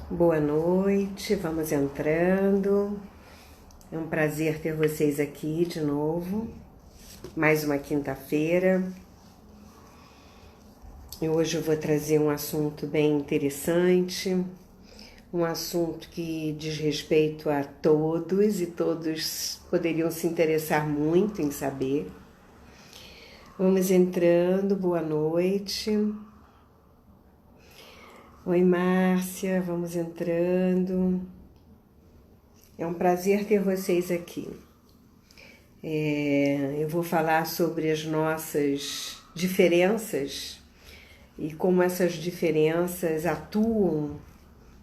Boa noite, vamos entrando. É um prazer ter vocês aqui de novo. Mais uma quinta-feira. E hoje eu vou trazer um assunto bem interessante, um assunto que diz respeito a todos e todos poderiam se interessar muito em saber. Vamos entrando, boa noite. Oi, Márcia, vamos entrando. É um prazer ter vocês aqui. Eu vou falar sobre as nossas diferenças e como essas diferenças atuam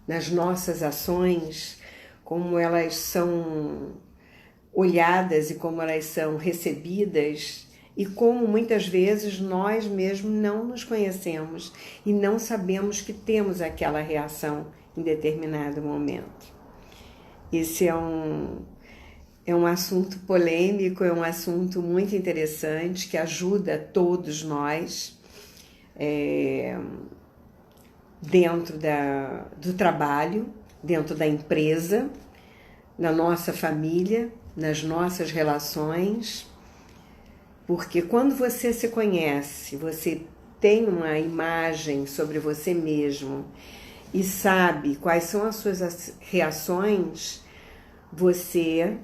nas nossas ações, como elas são olhadas e como elas são recebidas, e como muitas vezes nós mesmos não nos conhecemos e não sabemos que temos aquela reação em determinado momento. Esse é um assunto polêmico, é um assunto muito interessante que ajuda todos nós dentro do trabalho, dentro da empresa, na nossa família, nas nossas relações. Porque quando você se conhece, você tem uma imagem sobre você mesmo e sabe quais são as suas reações, você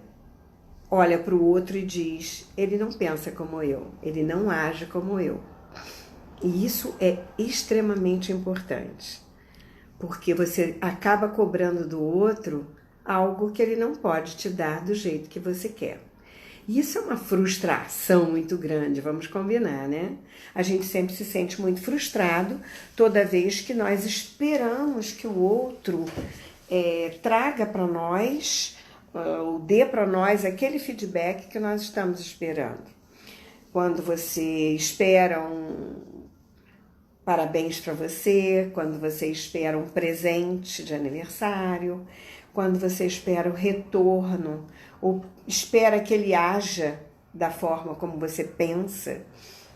olha para o outro e diz: ele não pensa como eu, ele não age como eu. E isso é extremamente importante, porque você acaba cobrando do outro algo que ele não pode te dar do jeito que você quer. Isso é uma frustração muito grande, vamos combinar, né? A gente sempre se sente muito frustrado toda vez que nós esperamos que o outro traga para nós, ou dê para nós aquele feedback que nós estamos esperando. Quando você espera parabéns para você, quando você espera um presente de aniversário, quando você espera o retorno, ou espera que ele haja da forma como você pensa,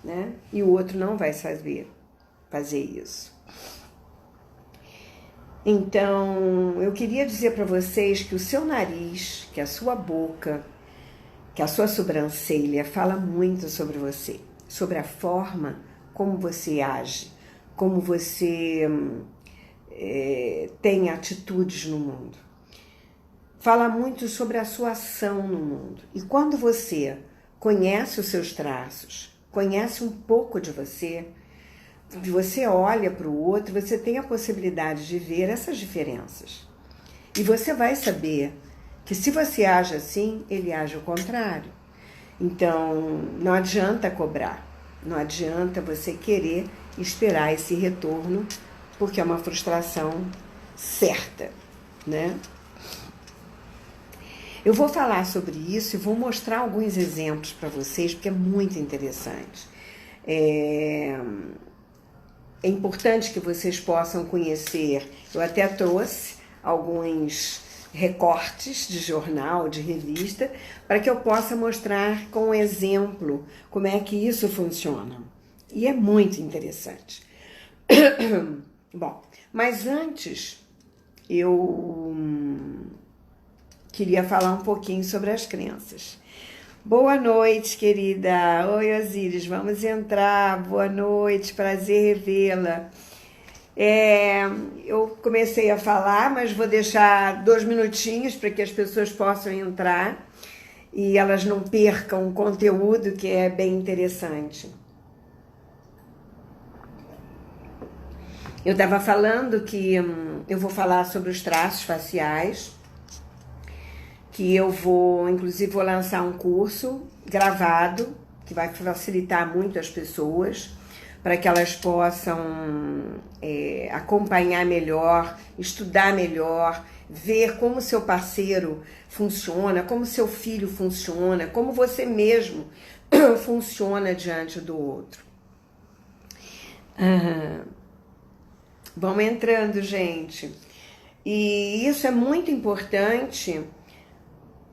né? E o outro não vai fazer isso. Então, eu queria dizer para vocês que o seu nariz, que a sua boca, que a sua sobrancelha fala muito sobre você, sobre a forma como você age, como você tem atitudes no mundo. Fala muito sobre a sua ação no mundo. E quando você conhece os seus traços, conhece um pouco de você olha para o outro, você tem a possibilidade de ver essas diferenças. E você vai saber que se você age assim, ele age ao contrário. Então, não adianta cobrar, não adianta você querer esperar esse retorno, porque é uma frustração certa, né? Eu vou falar sobre isso e vou mostrar alguns exemplos para vocês, porque é muito interessante. É importante que vocês possam conhecer. Eu até trouxe alguns recortes de jornal, de revista, para que eu possa mostrar com exemplo como é que isso funciona. E é muito interessante. Bom, mas antes eu queria falar um pouquinho sobre as crenças. Boa noite, querida. Oi, Osíris, vamos entrar. Boa noite, prazer revê-la. Eu comecei a falar, mas vou deixar 2 minutinhos para que as pessoas possam entrar e elas não percam o conteúdo, que é bem interessante. Eu estava falando que eu vou falar sobre os traços faciais, que eu inclusive vou lançar um curso gravado, que vai facilitar muito as pessoas, para que elas possam acompanhar melhor, estudar melhor, ver como seu parceiro funciona, como seu filho funciona, como você mesmo funciona diante do outro. Vamos entrando, gente. E isso é muito importante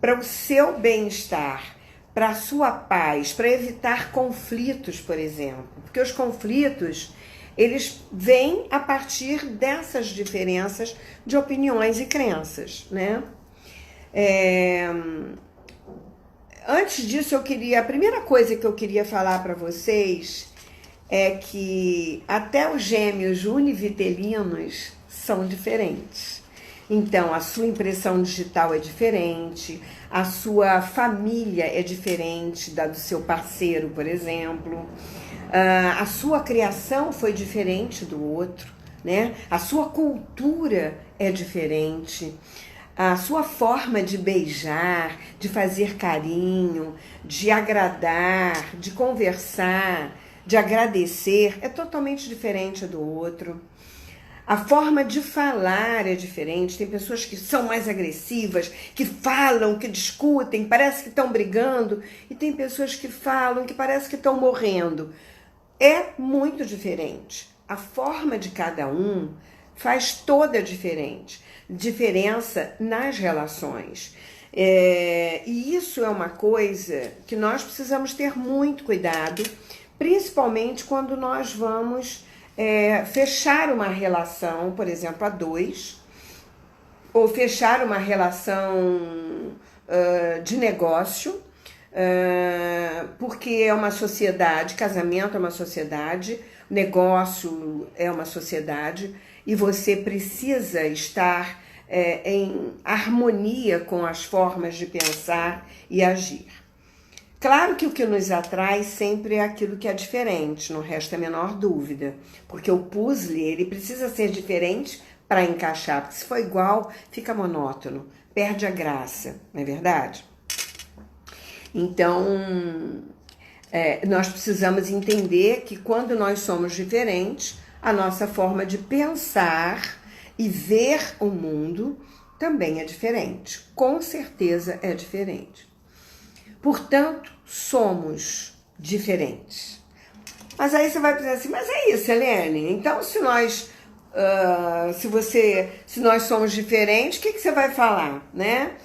para o seu bem-estar, para a sua paz, para evitar conflitos, por exemplo. Porque os conflitos eles vêm a partir dessas diferenças de opiniões e crenças, né? Antes disso, a primeira coisa que eu queria falar para vocês é que até os gêmeos univitelinos são diferentes. Então, a sua impressão digital é diferente, a sua família é diferente da do seu parceiro, por exemplo. A sua criação foi diferente do outro, né? A sua cultura é diferente. A sua forma de beijar, de fazer carinho, de agradar, de conversar, de agradecer é totalmente diferente do outro. A forma de falar é diferente. Tem pessoas que são mais agressivas, que falam, que discutem, parece que estão brigando. E tem pessoas que falam que parece que estão morrendo. É muito diferente. A forma de cada um faz toda a diferença nas relações. E isso é uma coisa que nós precisamos ter muito cuidado, principalmente quando nós vamos fechar uma relação, por exemplo, a dois, ou fechar uma relação de negócio, porque é uma sociedade, casamento é uma sociedade, negócio é uma sociedade, e você precisa estar em harmonia com as formas de pensar e agir. Claro que o que nos atrai sempre é aquilo que é diferente, não resta a menor dúvida, porque o puzzle ele precisa ser diferente para encaixar, porque se for igual, fica monótono, perde a graça, não é verdade? Então, nós precisamos entender que quando nós somos diferentes, a nossa forma de pensar e ver o mundo também é diferente, com certeza é diferente. Portanto, somos diferentes. Mas aí você vai pensar assim, mas é isso, Helene, então se nós somos diferentes, o que você vai falar, né?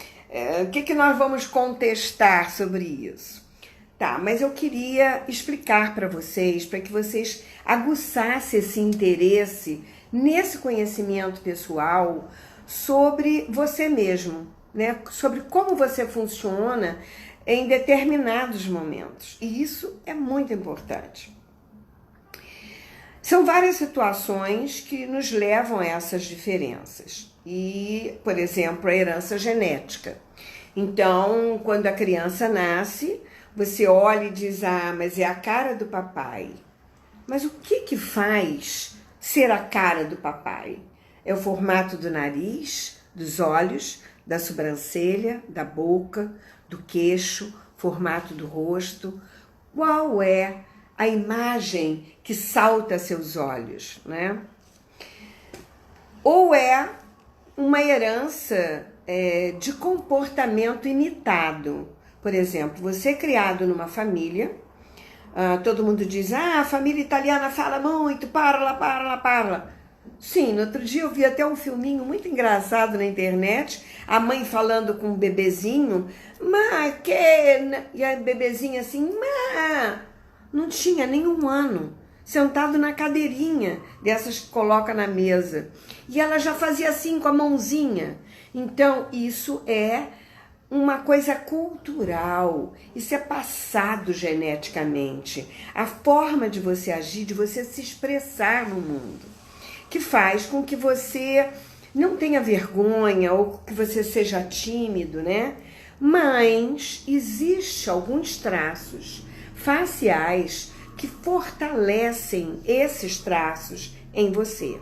O que nós vamos contestar sobre isso? Tá, mas eu queria explicar para que vocês aguçassem esse interesse nesse conhecimento pessoal sobre você mesmo, né? Sobre como você funciona em determinados momentos. E isso é muito importante. São várias situações que nos levam a essas diferenças. E, por exemplo, a herança genética. Então, quando a criança nasce, você olha e diz, mas é a cara do papai. Mas o que faz ser a cara do papai? É o formato do nariz, dos olhos, da sobrancelha, da boca, do queixo, formato do rosto. Qual é a imagem que salta a seus olhos, né? Ou é uma herança de comportamento imitado. Por exemplo, você é criado numa família, todo mundo diz, a família italiana fala muito, parla. Sim, no outro dia eu vi até um filminho muito engraçado na internet, a mãe falando com um bebezinho, e a bebezinha assim, não tinha nem 1 ano, sentado na cadeirinha dessas que coloca na mesa, e ela já fazia assim com a mãozinha. Então, isso é uma coisa cultural, isso é passado geneticamente, a forma de você agir, de você se expressar no mundo, que faz com que você não tenha vergonha ou que você seja tímido, né? Mas existe alguns traços faciais que fortalecem esses traços em você.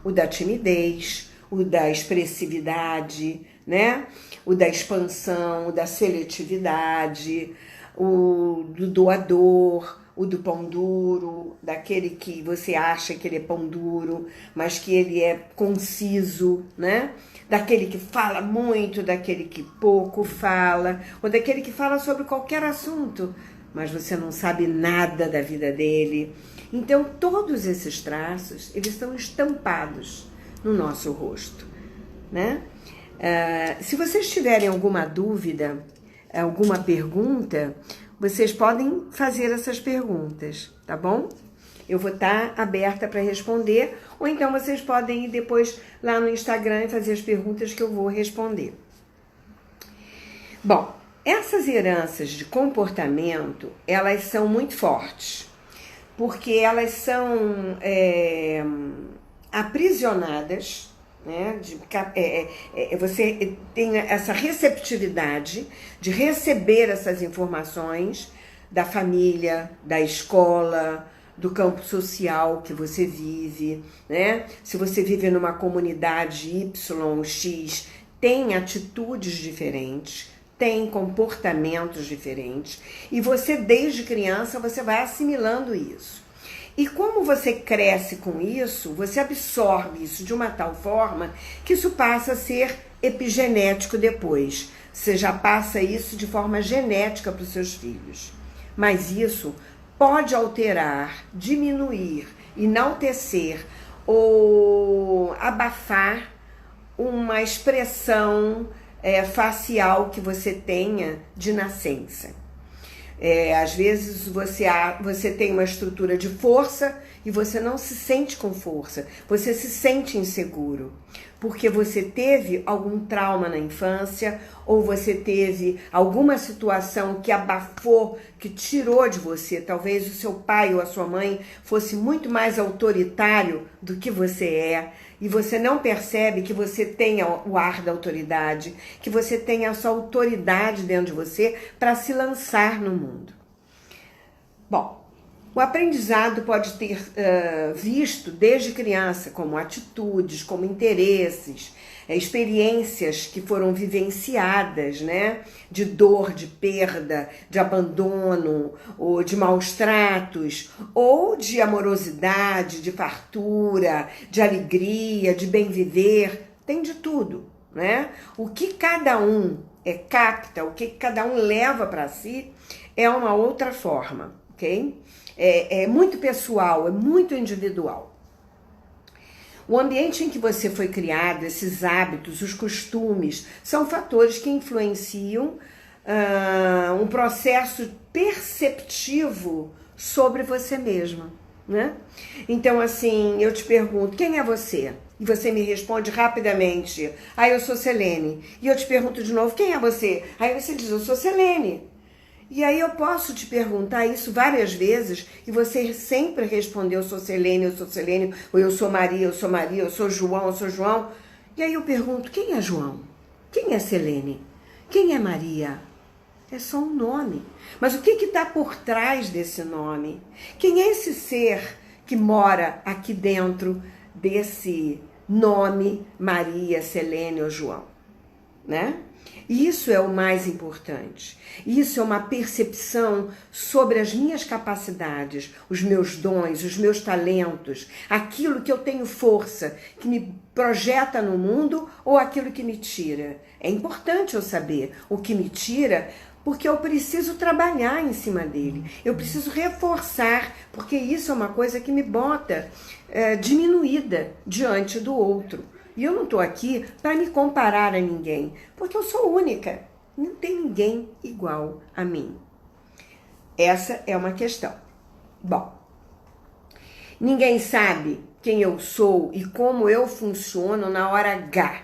O da timidez, o da expressividade, né? O da expansão, o da seletividade, o do doador, o do pão duro, daquele que você acha que ele é pão duro, mas que ele é conciso, né? Daquele que fala muito, daquele que pouco fala, ou daquele que fala sobre qualquer assunto, mas você não sabe nada da vida dele. Então, todos esses traços, eles estão estampados no nosso rosto, né? Se vocês tiverem alguma dúvida, alguma pergunta, vocês podem fazer essas perguntas, tá bom? eu vou estar aberta para responder, ou então vocês podem ir depois lá no Instagram e fazer as perguntas que eu vou responder. Bom, essas heranças de comportamento, elas são muito fortes, porque elas são aprisionadas, né? Você tem essa receptividade de receber essas informações da família, da escola, do campo social que você vive, né? Se você vive numa comunidade Y ou X, tem atitudes diferentes, tem comportamentos diferentes, e você desde criança você vai assimilando isso. E como você cresce com isso, você absorve isso de uma tal forma que isso passa a ser epigenético depois. Você já passa isso de forma genética para os seus filhos. Mas isso pode alterar, diminuir, enaltecer ou abafar uma expressão facial que você tenha de nascença. Às vezes você tem uma estrutura de força e você não se sente com força, você se sente inseguro, porque você teve algum trauma na infância ou você teve alguma situação que abafou, que tirou de você. Talvez o seu pai ou a sua mãe fosse muito mais autoritário do que você é, e você não percebe que você tem o ar da autoridade, que você tem essa autoridade dentro de você para se lançar no mundo. Bom, o aprendizado pode ter visto desde criança como atitudes, como interesses, experiências que foram vivenciadas, né? De dor, de perda, de abandono, ou de maus tratos, ou de amorosidade, de fartura, de alegria, de bem viver, tem de tudo, né? O que cada um capta, o que cada um leva para si é uma outra forma, ok? É muito pessoal, é muito individual. O ambiente em que você foi criado, esses hábitos, os costumes, são fatores que influenciam um processo perceptivo sobre você mesma, né? Então, assim, eu te pergunto, quem é você? E você me responde rapidamente, eu sou Selene. E eu te pergunto de novo, quem é você? Aí você diz, eu sou Selene. E aí eu posso te perguntar isso várias vezes e você sempre respondeu, eu sou Selene, ou eu sou Maria, eu sou João, eu sou João. E aí eu pergunto, quem é João? Quem é Selene? Quem é Maria? É só um nome. Mas o que está por trás desse nome? Quem é esse ser que mora aqui dentro desse nome Maria, Selene ou João? Né? Isso é o mais importante. Isso é uma percepção sobre as minhas capacidades, os meus dons, os meus talentos, aquilo que eu tenho força, que me projeta no mundo ou aquilo que me tira. É importante eu saber o que me tira, porque eu preciso trabalhar em cima dele. Eu preciso reforçar, porque isso é uma coisa que me bota diminuída diante do outro. E eu não estou aqui para me comparar a ninguém, porque eu sou única. Não tem ninguém igual a mim. Essa é uma questão. Bom, ninguém sabe quem eu sou e como eu funciono na hora H.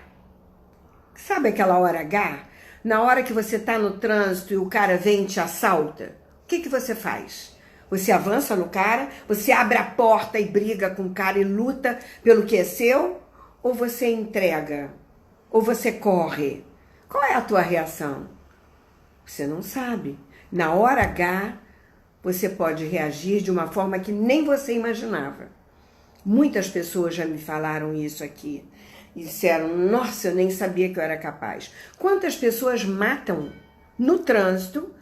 Sabe aquela hora H? Na hora que você está no trânsito e o cara vem e te assalta, o que você faz? Você avança no cara, você abre a porta e briga com o cara e luta pelo que é seu? Ou você entrega? Ou você corre? Qual é a tua reação? Você não sabe. Na hora H, você pode reagir de uma forma que nem você imaginava. Muitas pessoas já me falaram isso aqui. E disseram, nossa, eu nem sabia que eu era capaz. Quantas pessoas matam no trânsito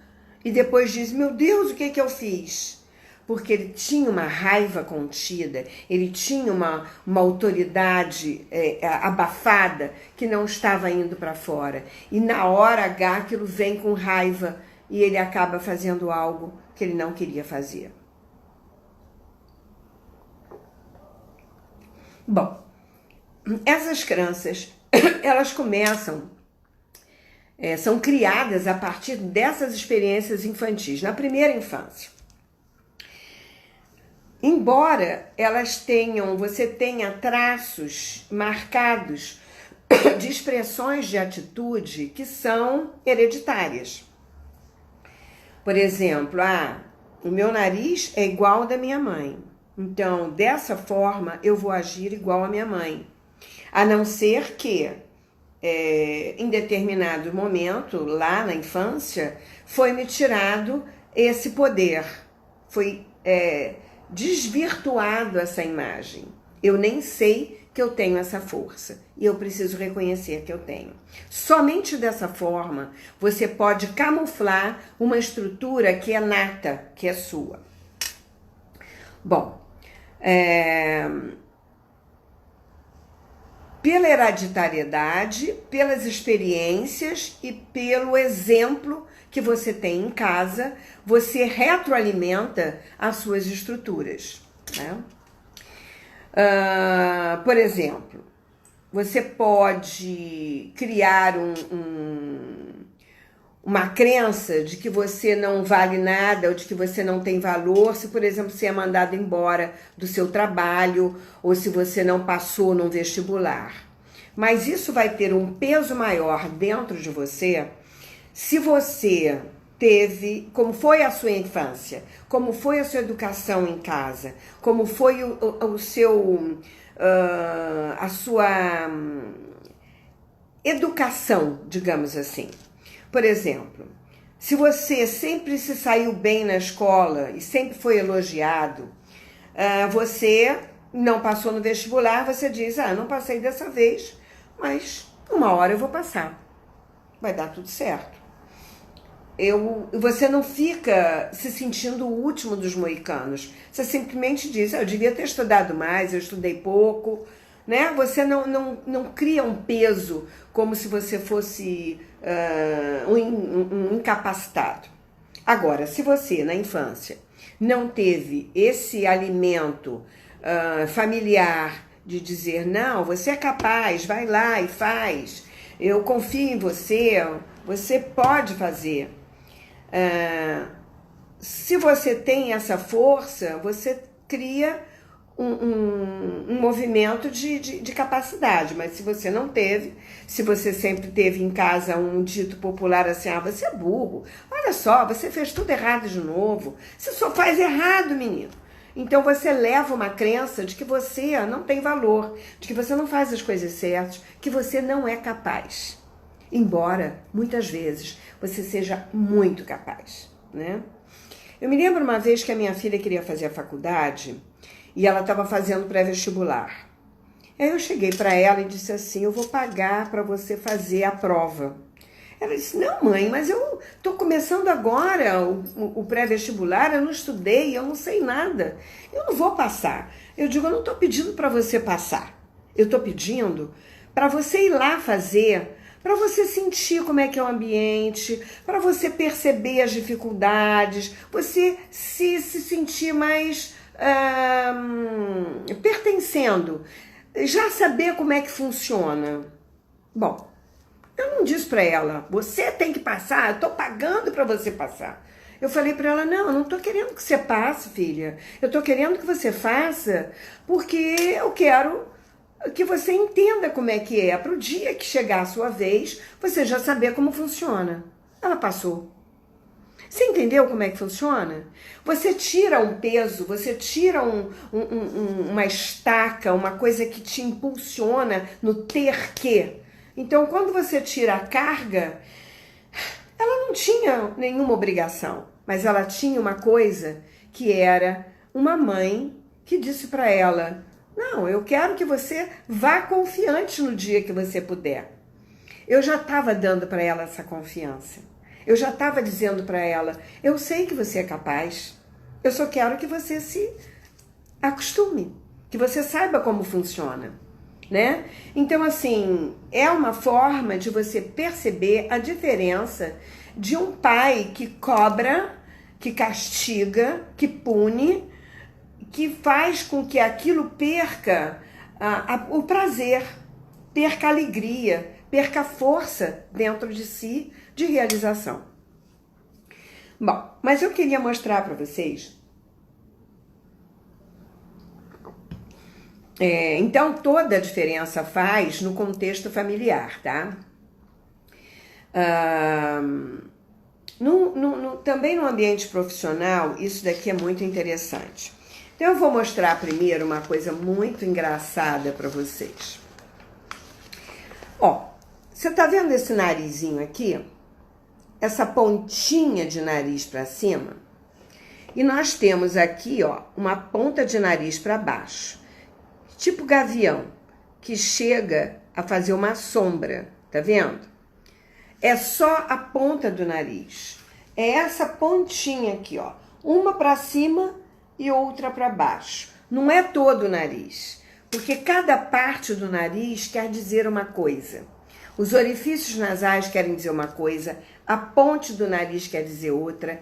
e depois dizem, meu Deus, o que é que eu fiz? Porque ele tinha uma raiva contida, ele tinha uma autoridade abafada que não estava indo para fora. E na hora H aquilo vem com raiva e ele acaba fazendo algo que ele não queria fazer. Bom, essas crenças, elas começam, são criadas a partir dessas experiências infantis, na primeira infância. embora você tenha traços marcados de expressões de atitude que são hereditárias. Por exemplo, o meu nariz é igual ao da minha mãe. Então, dessa forma, eu vou agir igual à minha mãe. A não ser que, em determinado momento, lá na infância, foi-me tirado esse poder. Foi desvirtuado essa imagem. Eu nem sei que eu tenho essa força e eu preciso reconhecer que eu tenho. Somente dessa forma você pode camuflar uma estrutura que é nata, que é sua. Bom, pela hereditariedade, pelas experiências e pelo exemplo que você tem em casa, você retroalimenta as suas estruturas, né? Por exemplo, você pode criar uma crença de que você não vale nada ou de que você não tem valor, se, por exemplo, você é mandado embora do seu trabalho ou se você não passou num vestibular. Mas isso vai ter um peso maior dentro de você se você teve, como foi a sua infância, como foi a sua educação em casa, como foi a sua educação, digamos assim. Por exemplo, se você sempre se saiu bem na escola e sempre foi elogiado, você não passou no vestibular, você diz, não passei dessa vez, mas uma hora eu vou passar, vai dar tudo certo. Você não fica se sentindo o último dos moicanos. Você simplesmente diz, eu devia ter estudado mais, eu estudei pouco, né? Você não cria um peso como se você fosse um incapacitado. Agora, se você, na infância, não teve esse alimento familiar de dizer, não, você é capaz, vai lá e faz, eu confio em você, você pode fazer. Se você tem essa força, você cria um movimento de capacidade, mas se você não teve, se você sempre teve em casa um dito popular assim, você é burro, olha só, você fez tudo errado de novo, você só faz errado, menino. Então você leva uma crença de que você não tem valor, de que você não faz as coisas certas, que você não é capaz. Embora, muitas vezes, você seja muito capaz, né? Eu me lembro uma vez que a minha filha queria fazer a faculdade e ela estava fazendo pré-vestibular. Aí eu cheguei para ela e disse assim, eu vou pagar para você fazer a prova. Ela disse, não mãe, mas eu estou começando agora o pré-vestibular, eu não estudei, eu não sei nada, eu não vou passar. Eu digo, eu não estou pedindo para você passar, eu estou pedindo para você ir lá fazer, para você sentir como é que é o ambiente, para você perceber as dificuldades, você se sentir mais pertencendo, já saber como é que funciona. Bom, eu não disse para ela, você tem que passar, eu tô pagando para você passar. Eu falei para ela, não, eu não tô querendo que você passe, filha. Eu tô querendo que você faça porque eu quero que você entenda como é que é. Para o dia que chegar a sua vez, você já saber como funciona. Ela passou. Você entendeu como é que funciona? Você tira um peso, você tira uma estaca, uma coisa que te impulsiona no ter que. Então, quando você tira a carga, ela não tinha nenhuma obrigação, mas ela tinha uma coisa que era uma mãe que disse para ela, não, eu quero que você vá confiante no dia que você puder. Eu já estava dando para ela essa confiança. Eu já estava dizendo para ela, eu sei que você é capaz, eu só quero que você se acostume, que você saiba como funciona, né? Então, assim, é uma forma de você perceber a diferença de um pai que cobra, que castiga, que pune, que faz com que aquilo perca o prazer, perca a alegria, perca a força dentro de si de realização. Bom, mas eu queria mostrar para vocês Então, toda a diferença faz no contexto familiar, tá? Também no ambiente profissional, isso daqui é muito interessante. Então, eu vou mostrar primeiro uma coisa muito engraçada para vocês. Ó, você tá vendo esse narizinho aqui? Essa pontinha de nariz para cima? E nós temos aqui, ó, uma ponta de nariz para baixo. Tipo gavião, que chega a fazer uma sombra, tá vendo? É só a ponta do nariz. É essa pontinha aqui, ó. Uma para cima e outra para baixo. Não é todo o nariz, porque cada parte do nariz quer dizer uma coisa. Os orifícios nasais querem dizer uma coisa, a ponte do nariz quer dizer outra,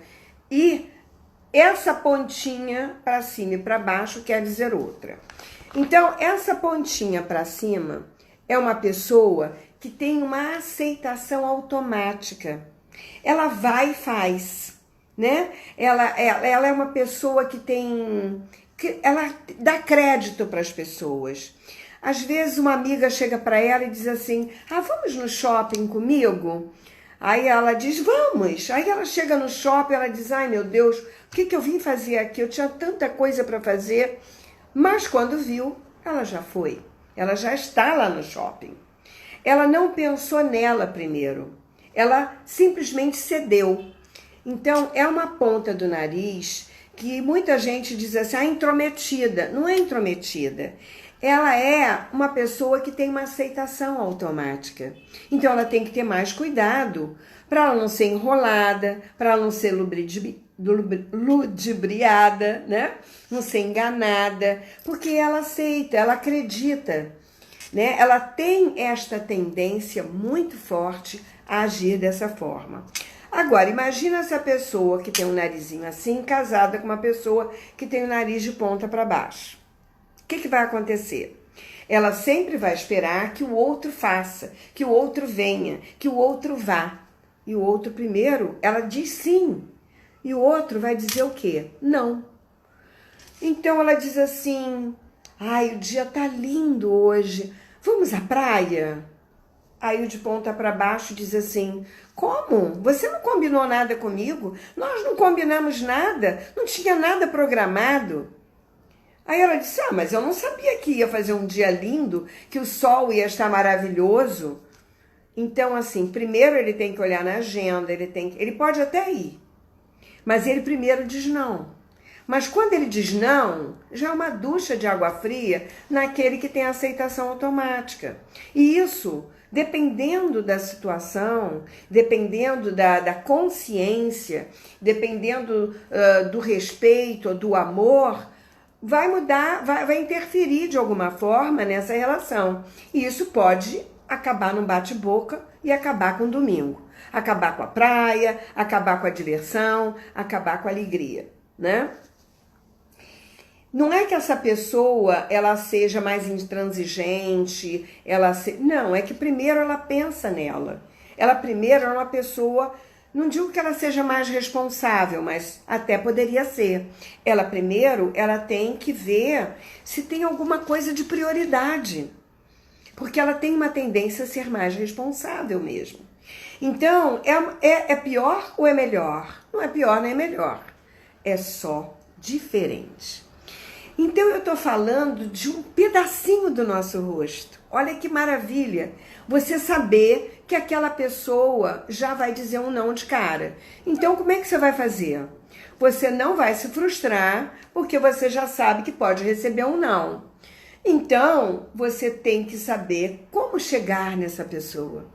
e essa pontinha para cima e para baixo quer dizer outra. Então, essa pontinha para cima é uma pessoa que tem uma aceitação automática. Ela vai e faz, né? Ela é uma pessoa que ela dá crédito para as pessoas. Às vezes uma amiga chega para ela e diz assim, vamos no shopping comigo? Aí ela diz, vamos. Aí ela chega no shopping, ela diz, ai meu Deus, o que eu vim fazer aqui? Eu tinha tanta coisa para fazer. Mas quando viu, ela já foi. Ela já está lá no shopping. Ela não pensou nela primeiro. Ela simplesmente cedeu. Então, é uma ponta do nariz que muita gente diz assim, intrometida. Não é intrometida. Ela é uma pessoa que tem uma aceitação automática. Então, ela tem que ter mais cuidado para ela não ser enrolada, para ela não ser ludibriada, né? Não ser enganada, porque ela aceita, ela acredita, né? Ela tem esta tendência muito forte a agir dessa forma. Agora, imagina essa pessoa que tem um narizinho assim, casada com uma pessoa que tem o nariz de ponta para baixo. O que vai acontecer? Ela sempre vai esperar que o outro faça, que o outro venha, que o outro vá. E o outro primeiro, ela diz sim. E o outro vai dizer o quê? Não. Então ela diz assim, o dia tá lindo hoje, vamos à praia? Aí o de ponta para baixo diz assim, como? Você não combinou nada comigo? Nós não combinamos nada, não tinha nada programado. Aí ela disse, mas eu não sabia que ia fazer um dia lindo, que o sol ia estar maravilhoso. Então, assim, primeiro ele tem que olhar na agenda, ele pode até ir, mas ele primeiro diz não. Mas quando ele diz não, já é uma ducha de água fria naquele que tem aceitação automática. E isso, dependendo da situação, dependendo da consciência, dependendo do respeito, do amor, vai mudar, vai interferir de alguma forma nessa relação. E isso pode acabar num bate-boca e acabar com o domingo. Acabar com a praia, acabar com a diversão, acabar com a alegria, né? Não é que essa pessoa ela seja mais intransigente, não, é que primeiro ela pensa nela. Ela primeiro é uma pessoa, não digo que ela seja mais responsável, mas até poderia ser. Ela primeiro, ela tem que ver se tem alguma coisa de prioridade, porque ela tem uma tendência a ser mais responsável mesmo. Então, é pior ou é melhor? Não é pior nem melhor, é só diferente. Então, eu estou falando de um pedacinho do nosso rosto. Olha que maravilha você saber que aquela pessoa já vai dizer um não de cara. Então, como é que você vai fazer? Você não vai se frustrar, porque você já sabe que pode receber um não. Então, você tem que saber como chegar nessa pessoa.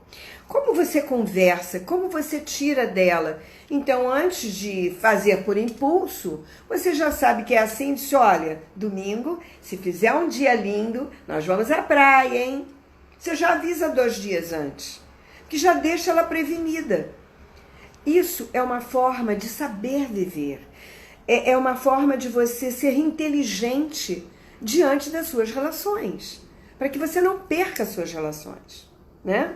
Como você conversa, como você tira dela. Então, antes de fazer por impulso, você já sabe que é assim, disse, olha, domingo, se fizer um dia lindo, nós vamos à praia, hein? Você já avisa 2 dias antes, que já deixa ela prevenida. Isso é uma forma de saber viver. É uma forma de você ser inteligente diante das suas relações, para que você não perca as suas relações, né?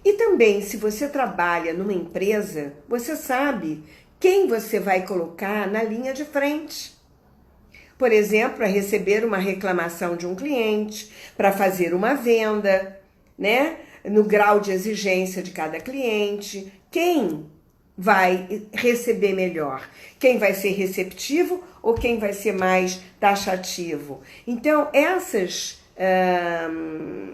E também, se você trabalha numa empresa, você sabe quem você vai colocar na linha de frente. por exemplo, para receber uma reclamação de um cliente, para fazer uma venda, né? No grau de exigência de cada cliente. Quem vai receber melhor? Quem vai ser receptivo ou quem vai ser mais taxativo? Então, esses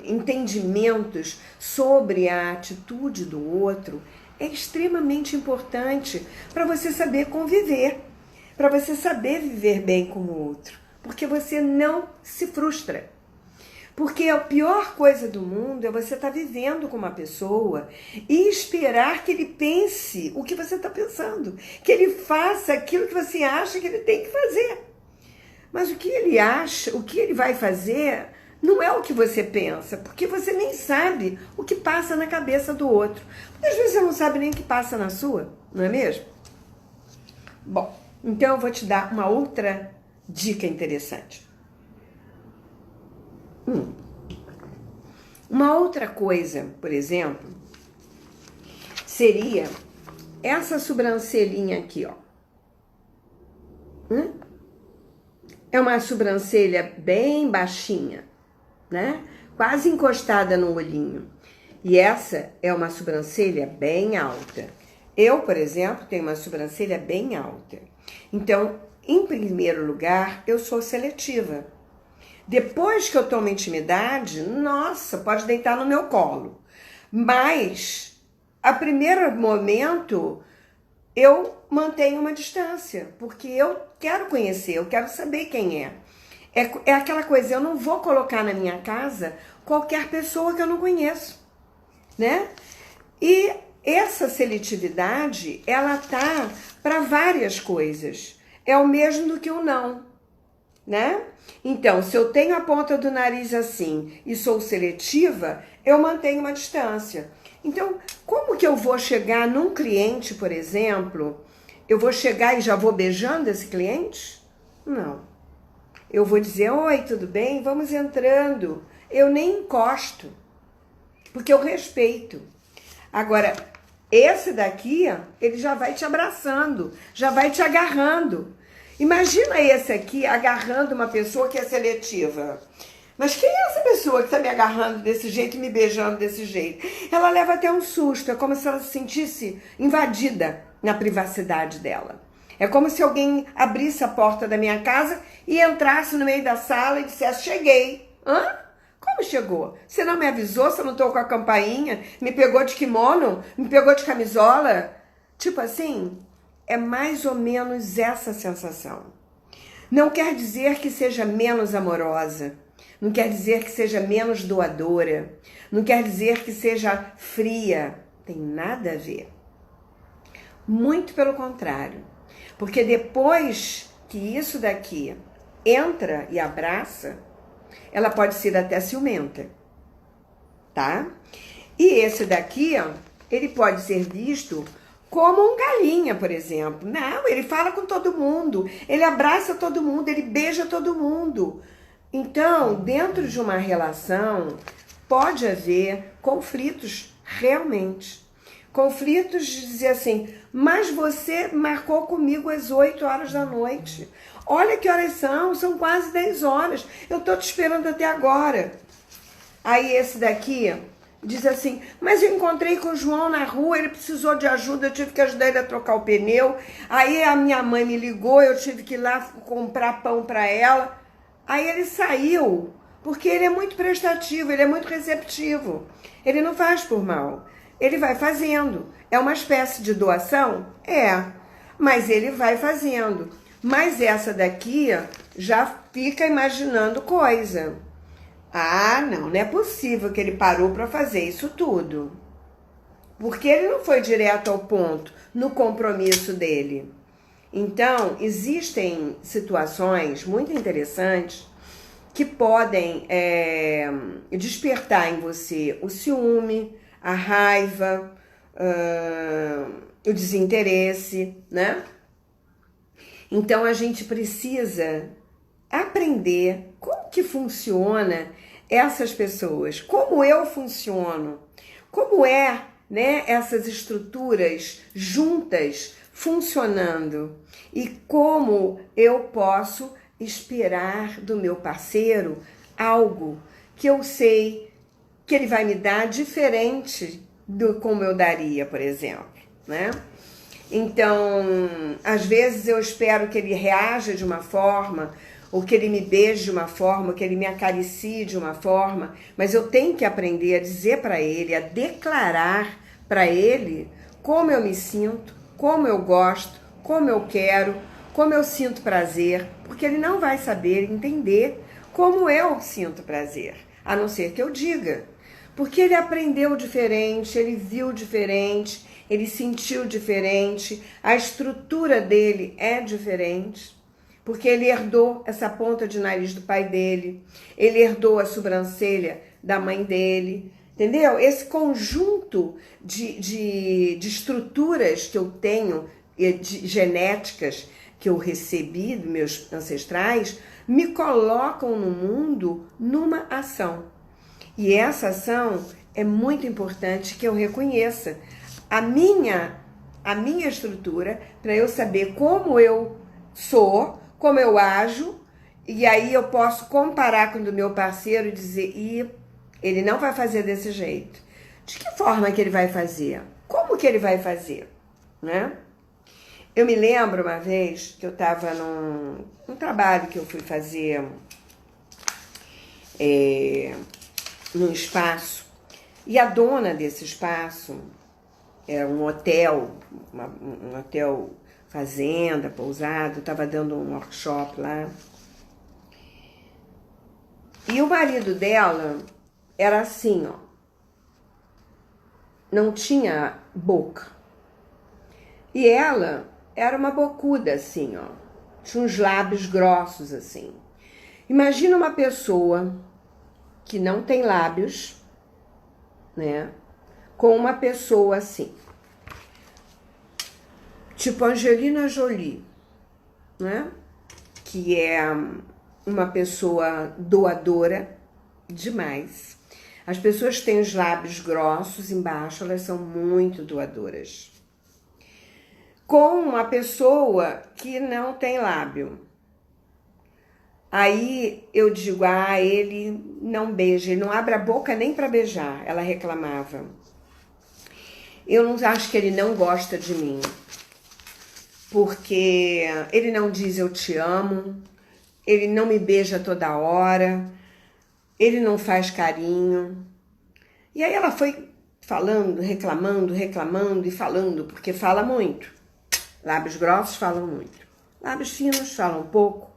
entendimentos sobre a atitude do outro é extremamente importante para você saber conviver, para você saber viver bem com o outro, porque você não se frustra. Porque a pior coisa do mundo é você estar vivendo com uma pessoa e esperar que ele pense o que você está pensando, que ele faça aquilo que você acha que ele tem que fazer. Mas o que ele acha, o que ele vai fazer, não é o que você pensa, porque você nem sabe o que passa na cabeça do outro. Porque às vezes você não sabe nem o que passa na sua, não é mesmo? Bom, então eu vou te dar uma outra dica interessante. Uma outra coisa, por exemplo, seria essa sobrancelhinha aqui, ó. É uma sobrancelha bem baixinha, né? Quase encostada no olhinho. E essa é uma sobrancelha bem alta. Eu, por exemplo, tenho uma sobrancelha bem alta. Então, em primeiro lugar, eu sou seletiva. Depois que eu tomo intimidade, nossa, pode deitar no meu colo. Mas, a primeiro momento, eu mantenho uma distância, porque eu quero conhecer, eu quero saber quem é. É aquela coisa, eu não vou colocar na minha casa qualquer pessoa que eu não conheço, né? E essa seletividade, ela tá para várias coisas. É o mesmo do que o não, né? Então, se eu tenho a ponta do nariz assim e sou seletiva, eu mantenho uma distância. Então, como que eu vou chegar num cliente, por exemplo, eu vou chegar e já vou beijando esse cliente? Não. Eu vou dizer, oi, tudo bem? Vamos entrando. Eu nem encosto, porque eu respeito. Agora, esse daqui, ele já vai te abraçando, já vai te agarrando. Imagina esse aqui agarrando uma pessoa que é seletiva. Mas quem é essa pessoa que está me agarrando desse jeito e me beijando desse jeito? Ela leva até um susto, é como se ela se sentisse invadida na privacidade dela. É como se alguém abrisse a porta da minha casa e entrasse no meio da sala e dissesse, cheguei. Hã? Como chegou? Você não me avisou, você não tocou a campainha, me pegou de kimono, me pegou de camisola? Tipo assim, é mais ou menos essa sensação. Não quer dizer que seja menos amorosa, não quer dizer que seja menos doadora, não quer dizer que seja fria, tem nada a ver. Muito pelo contrário, porque depois que isso daqui entra e abraça, ela pode ser até ciumenta, tá? E esse daqui, ó, ele pode ser visto como um galinha, por exemplo. Não, ele fala com todo mundo, ele abraça todo mundo, ele beija todo mundo. Então, dentro de uma relação, pode haver conflitos realmente. Conflitos de dizer assim, mas você marcou comigo às 8 horas da noite. Olha que horas são quase 10 horas. Eu tô te esperando até agora. Aí esse daqui diz assim, mas eu encontrei com o João na rua, ele precisou de ajuda, eu tive que ajudar ele a trocar o pneu. Aí a minha mãe me ligou, eu tive que ir lá comprar pão para ela. Aí ele saiu, porque ele é muito prestativo, ele é muito receptivo. Ele não faz por mal, ele vai fazendo. É uma espécie de doação? É, mas ele vai fazendo. Mas essa daqui já fica imaginando coisa. Ah, não é possível que ele parou para fazer isso tudo. Porque ele não foi direto ao ponto no compromisso dele. Então, existem situações muito interessantes que podem despertar em você o ciúme, a raiva, o desinteresse, né? Então, a gente precisa aprender como que funciona essas pessoas, como eu funciono, como é, né, essas estruturas juntas funcionando e como eu posso esperar do meu parceiro algo que eu sei que ele vai me dar diferente do como eu daria, por exemplo, né? Então, às vezes eu espero que ele reaja de uma forma, ou que ele me beije de uma forma, ou que ele me acaricie de uma forma, mas eu tenho que aprender a dizer para ele, a declarar para ele como eu me sinto, como eu gosto, como eu quero, como eu sinto prazer, porque ele não vai saber entender como eu sinto prazer, a não ser que eu diga. Porque ele aprendeu diferente, ele viu diferente, ele sentiu diferente, a estrutura dele é diferente, porque ele herdou essa ponta de nariz do pai dele, ele herdou a sobrancelha da mãe dele, entendeu? Esse conjunto de estruturas que eu tenho, de genéticas que eu recebi dos meus ancestrais, me colocam no mundo numa ação. E essa ação é muito importante que eu reconheça a minha estrutura, para eu saber como eu sou, como eu ajo, e aí eu posso comparar com o do meu parceiro e dizer, ele não vai fazer desse jeito. De que forma que ele vai fazer? Como que ele vai fazer? Né? Eu me lembro uma vez que eu estava num trabalho que eu fui fazer num espaço, e a dona desse espaço era um hotel, um hotel fazenda, pousado, estava dando um workshop lá. E o marido dela era assim, ó, não tinha boca. E ela era uma bocuda assim, ó, tinha uns lábios grossos assim. Imagina uma pessoa que não tem lábios, né, com uma pessoa assim, tipo Angelina Jolie, né, que é uma pessoa doadora demais. As pessoas que têm os lábios grossos embaixo, elas são muito doadoras. Com uma pessoa que não tem lábio. Aí eu digo, ele não beija, ele não abre a boca nem para beijar, ela reclamava. Eu não acho que ele não gosta de mim, porque ele não diz eu te amo, ele não me beija toda hora, ele não faz carinho. E aí ela foi falando, reclamando e falando, porque fala muito. Lábios grossos falam muito, lábios finos falam pouco,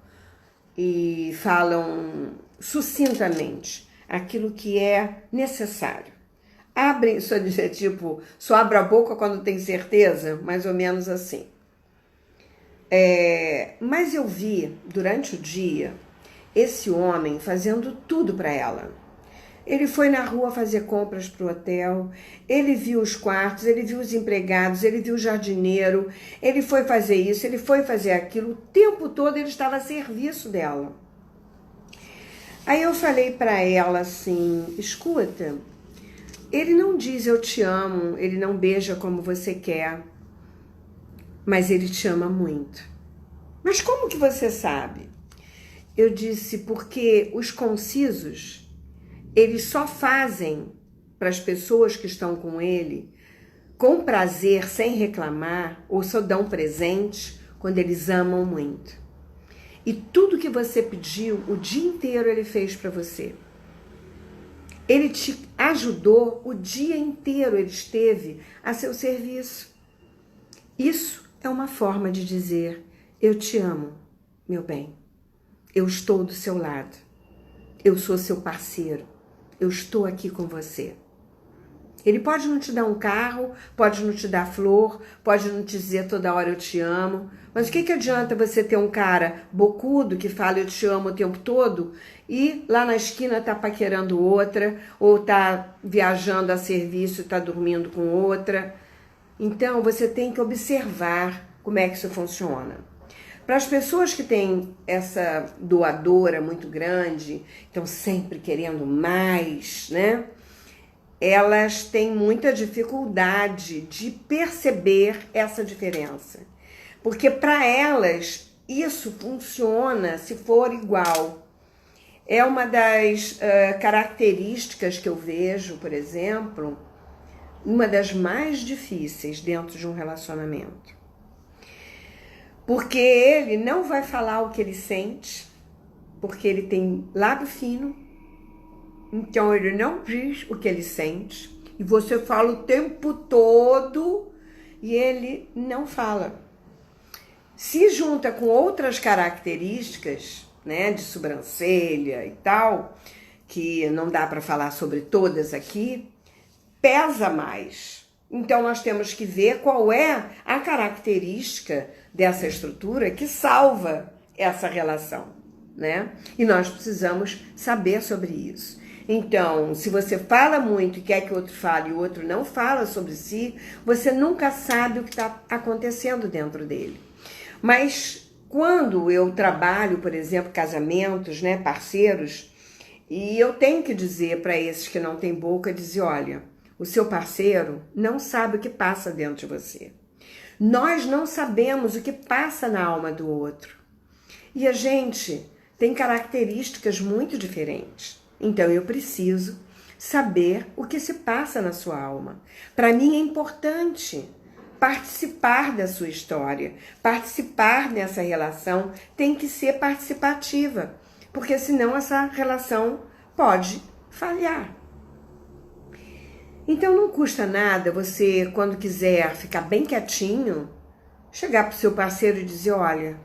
e falam sucintamente aquilo que é necessário. Abre, só abre a boca quando tem certeza, mais ou menos assim. Mas eu vi durante o dia esse homem fazendo tudo para ela. Ele foi na rua fazer compras para o hotel, ele viu os quartos, ele viu os empregados, ele viu o jardineiro, ele foi fazer isso, ele foi fazer aquilo, o tempo todo ele estava a serviço dela. Aí eu falei para ela assim, escuta, ele não diz eu te amo, ele não beija como você quer, mas ele te ama muito. Mas como que você sabe? Eu disse, porque os concisos, eles só fazem para as pessoas que estão com ele com prazer, sem reclamar, ou só dão presente quando eles amam muito. E tudo que você pediu, o dia inteiro ele fez para você. Ele te ajudou o dia inteiro, ele esteve a seu serviço. Isso é uma forma de dizer, eu te amo, meu bem. Eu estou do seu lado. Eu sou seu parceiro. Eu estou aqui com você. Ele pode não te dar um carro, pode não te dar flor, pode não te dizer toda hora eu te amo, mas o que adianta você ter um cara bocudo que fala eu te amo o tempo todo e lá na esquina tá paquerando outra, ou tá viajando a serviço e tá dormindo com outra? Então você tem que observar como é que isso funciona. Para as pessoas que têm essa doadora muito grande, estão sempre querendo mais, né? Elas têm muita dificuldade de perceber essa diferença. Porque para elas, isso funciona se for igual. É uma das características que eu vejo, por exemplo, uma das mais difíceis dentro de um relacionamento. Porque ele não vai falar o que ele sente, porque ele tem lábio fino, então ele não diz o que ele sente, e você fala o tempo todo e ele não fala. Se junta com outras características, né, de sobrancelha e tal, que não dá para falar sobre todas aqui, pesa mais. Então nós temos que ver qual é a característica dessa estrutura que salva essa relação, né? E nós precisamos saber sobre isso. Então, se você fala muito e quer que o outro fale e o outro não fala sobre si, você nunca sabe o que está acontecendo dentro dele. Mas quando eu trabalho, por exemplo, casamentos, né, parceiros, e eu tenho que dizer para esses que não têm boca, dizer, olha, o seu parceiro não sabe o que passa dentro de você. Nós não sabemos o que passa na alma do outro. E a gente tem características muito diferentes. Então eu preciso saber o que se passa na sua alma. Para mim é importante participar da sua história, participar dessa relação tem que ser participativa, porque senão essa relação pode falhar. Então não custa nada você, quando quiser ficar bem quietinho, chegar para o seu parceiro e dizer, olha,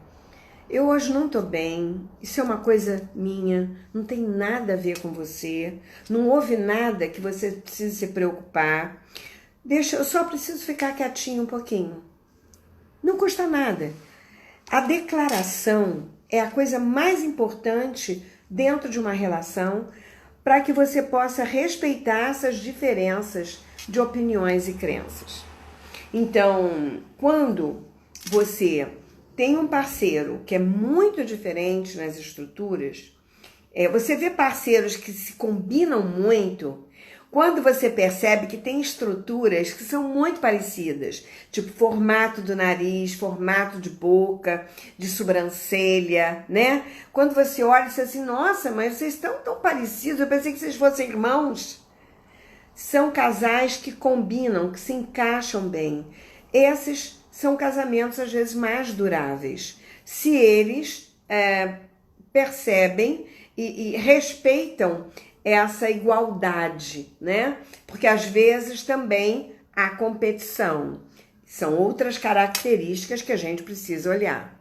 eu hoje não estou bem, isso é uma coisa minha, não tem nada a ver com você, não houve nada que você precise se preocupar, eu só preciso ficar quietinho um pouquinho. Não custa nada. A declaração é a coisa mais importante dentro de uma relação para que você possa respeitar essas diferenças de opiniões e crenças. Então, quando você tem um parceiro que é muito diferente nas estruturas, você vê parceiros que se combinam muito, quando você percebe que tem estruturas que são muito parecidas, tipo formato do nariz, formato de boca, de sobrancelha, né? Quando você olha e diz assim, nossa, mas vocês estão tão parecidos, eu pensei que vocês fossem irmãos. São casais que combinam, que se encaixam bem. Esses são casamentos, às vezes, mais duráveis. Se eles percebem e respeitam essa igualdade, né? Porque às vezes também há competição. São outras características que a gente precisa olhar.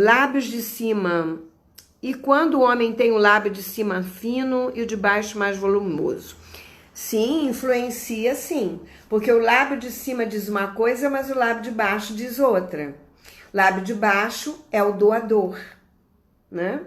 Lábios de cima. E quando o homem tem o lábio de cima fino e o de baixo mais volumoso? Sim, influencia sim. Porque o lábio de cima diz uma coisa, mas o lábio de baixo diz outra. Lábio de baixo é o doador, né?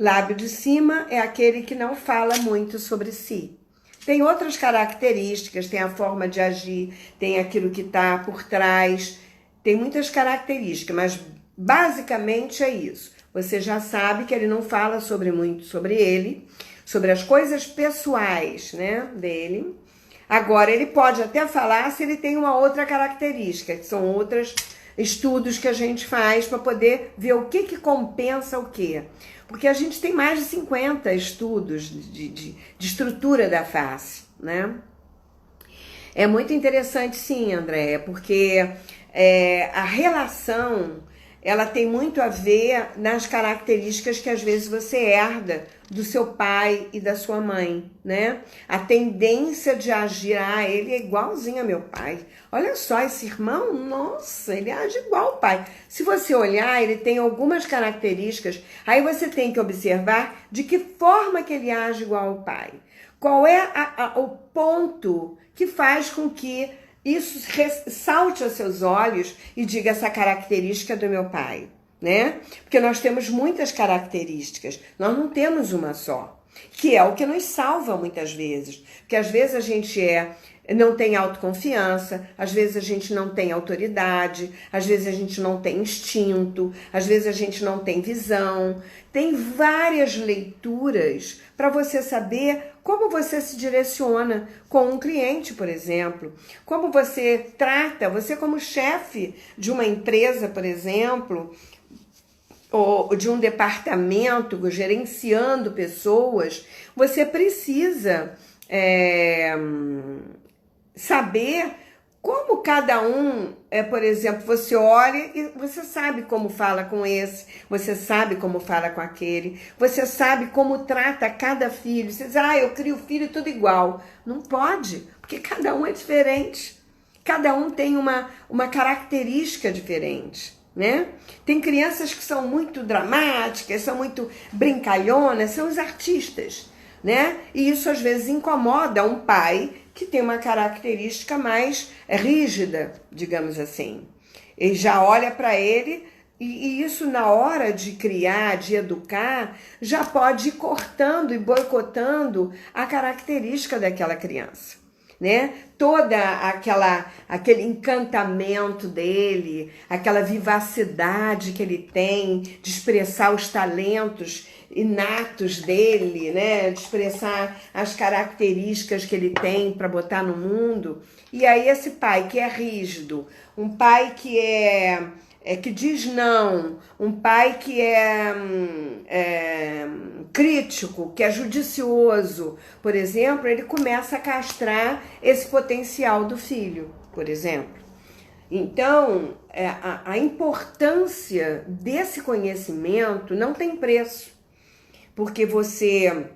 Lábio de cima é aquele que não fala muito sobre si. Tem outras características, tem a forma de agir, tem aquilo que está por trás, tem muitas características, mas basicamente é isso. Você já sabe que ele não fala muito sobre ele, sobre as coisas pessoais, né, dele. Agora, ele pode até falar se ele tem uma outra característica, que são outros estudos que a gente faz para poder ver o que compensa o quê. Porque a gente tem mais de 50 estudos de estrutura da face, né? É muito interessante, sim, Andréia, porque a relação, ela tem muito a ver nas características que às vezes você herda do seu pai e da sua mãe, né? A tendência de agir, ele é igualzinho a meu pai. Olha só, esse irmão, nossa, ele age igual ao pai. Se você olhar, ele tem algumas características, aí você tem que observar de que forma que ele age igual ao pai. Qual é o ponto que faz com que isso salte aos seus olhos e diga essa característica do meu pai, né? Porque nós temos muitas características, nós não temos uma só. que é o que nos salva muitas vezes. Porque às vezes a gente não tem autoconfiança, às vezes a gente não tem autoridade, às vezes a gente não tem instinto, às vezes a gente não tem visão. Tem várias leituras para você saber como você se direciona com um cliente, por exemplo. Como você trata, você como chefe de uma empresa, por exemplo, ou de um departamento gerenciando pessoas, você precisa saber como cada um, por exemplo, você olha e você sabe como fala com esse, você sabe como fala com aquele, você sabe como trata cada filho. Você diz, eu crio filho tudo igual. Não pode, porque cada um é diferente. Cada um tem uma característica diferente, né? Tem crianças que são muito dramáticas, são muito brincalhonas, são os artistas, né? E isso às vezes incomoda um pai que tem uma característica mais rígida, digamos assim. Ele já olha para ele e isso na hora de criar, de educar, já pode ir cortando e boicotando a característica daquela criança, né? Aquele encantamento dele, aquela vivacidade que ele tem de expressar os talentos inatos dele, né? De expressar as características que ele tem para botar no mundo. E aí esse pai que é rígido, um pai que que diz não, um pai que é crítico, que é judicioso, por exemplo, ele começa a castrar esse potencial do filho, por exemplo. Então, a importância desse conhecimento não tem preço, porque você